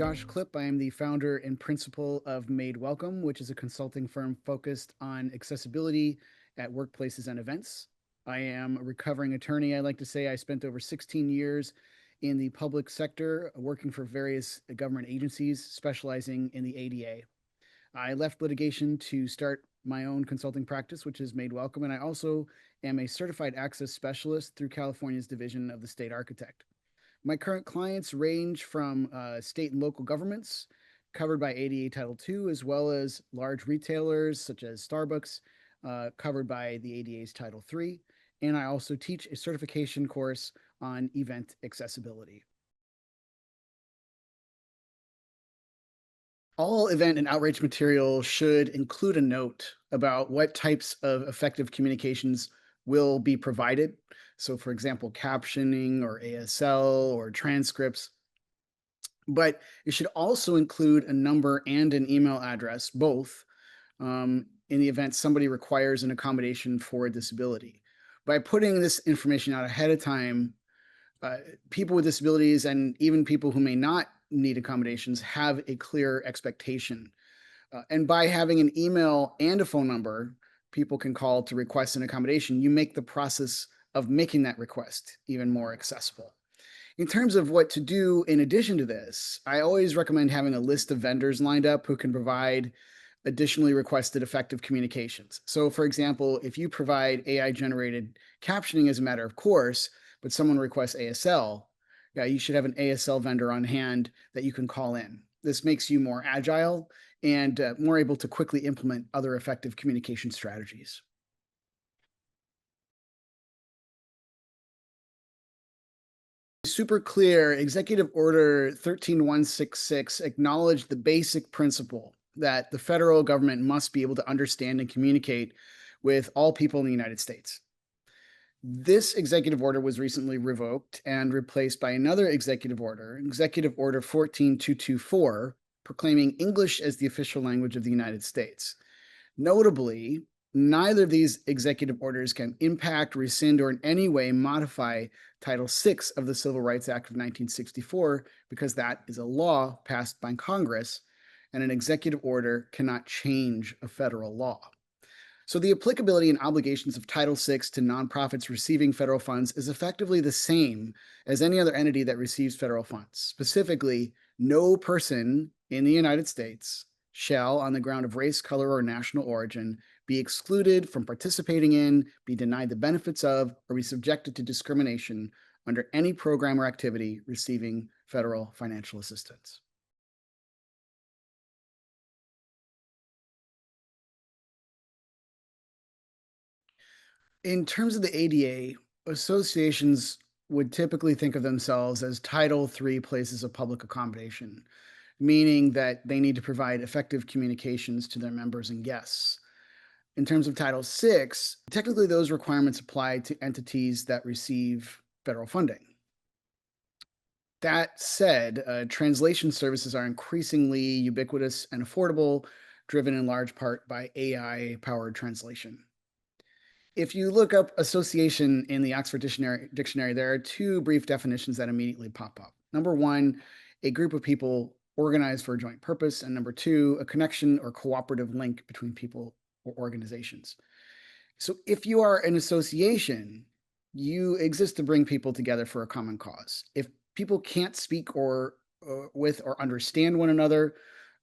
Josh Klipp. I am the founder and principal of Made Welcome, which is a consulting firm focused on accessibility at workplaces and events. I am a recovering attorney. I like to say I spent over 16 years in the public sector working for various government agencies specializing in the ADA. I left litigation to start my own consulting practice, which is Made Welcome, and I also am a certified access specialist through California's Division of the State Architect. My current clients range from state and local governments covered by ADA Title II, as well as large retailers such as Starbucks, covered by the ADA's Title III. And I also teach a certification course on event accessibility. All event and outreach material should include a note about what types of effective communications will be provided. So, for example, captioning or ASL or transcripts. But it should also include a number and an email address, both, in the event somebody requires an accommodation for a disability. By putting this information out ahead of time, people with disabilities and even people who may not need accommodations have a clear expectation. And by having an email and a phone number people can call to request an accommodation, you make the process of making that request even more accessible. In terms of what to do in addition to this, I always recommend having a list of vendors lined up who can provide additionally requested effective communications. So, for example, if you provide AI generated captioning as a matter of course, but someone requests ASL, yeah, you should have an ASL vendor on hand that you can call in. This makes you more agile and more able to quickly implement other effective communication strategies. Super clear, Executive Order 13166 acknowledged the basic principle that the federal government must be able to understand and communicate with all people in the United States. This executive order was recently revoked and replaced by another executive order, Executive Order 14224, proclaiming English as the official language of the United States. Notably, neither of these executive orders can impact, rescind, or in any way modify Title VI of the Civil Rights Act of 1964, because that is a law passed by Congress, and an executive order cannot change a federal law. So the applicability and obligations of Title VI to nonprofits receiving federal funds is effectively the same as any other entity that receives federal funds. Specifically, no person in the United States shall, on the ground of race, color, or national origin, be excluded from participating in, be denied the benefits of, or be subjected to discrimination under any program or activity receiving federal financial assistance. In terms of the ADA, associations would typically think of themselves as Title III places of public accommodation, meaning that they need to provide effective communications to their members and guests. In terms of Title VI, technically those requirements apply to entities that receive federal funding. That said, translation services are increasingly ubiquitous and affordable, driven in large part by AI-powered translation. If you look up association in the Oxford Dictionary, there are two brief definitions that immediately pop up. Number one, a group of people organized for a joint purpose, and number two, a connection or cooperative link between people or organizations. So if you are an association, you exist to bring people together for a common cause. If people can't speak or with or understand one another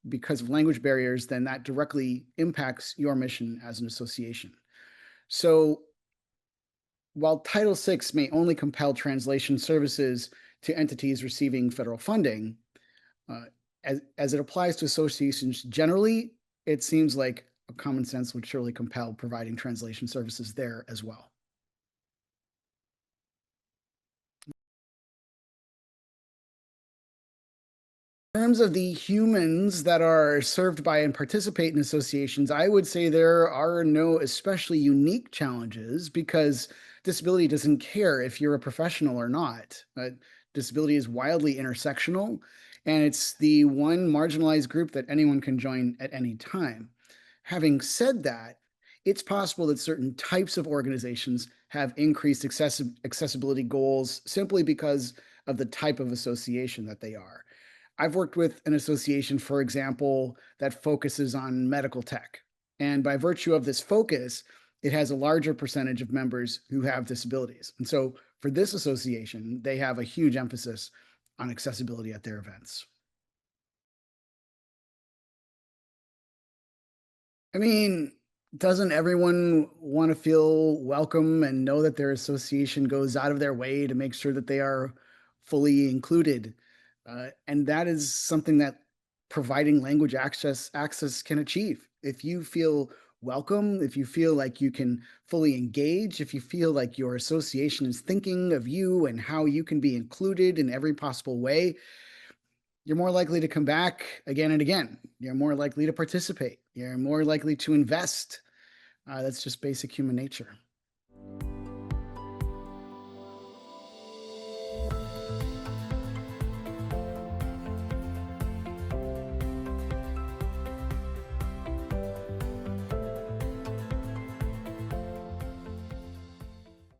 because of language barriers, then that directly impacts your mission as an association. So while Title VI may only compel translation services to entities receiving federal funding, as it applies to associations generally, it seems like a common sense would surely compel providing translation services there as well. In terms of the humans that are served by and participate in associations, I would say there are no especially unique challenges because disability doesn't care if you're a professional or not. Disability is wildly intersectional, and it's the one marginalized group that anyone can join at any time. Having said that, it's possible that certain types of organizations have increased accessibility goals simply because of the type of association that they are. I've worked with an association, for example, that focuses on medical tech. And by virtue of this focus, it has a larger percentage of members who have disabilities. And so for this association, they have a huge emphasis on accessibility at their events. I mean, doesn't everyone want to feel welcome and know that their association goes out of their way to make sure that they are fully included? And that is something that providing language access can achieve. If you feel welcome, if you feel like you can fully engage, if you feel like your association is thinking of you and how you can be included in every possible way, you're more likely to come back again and again. You're more likely to participate. You're more likely to invest. That's just basic human nature.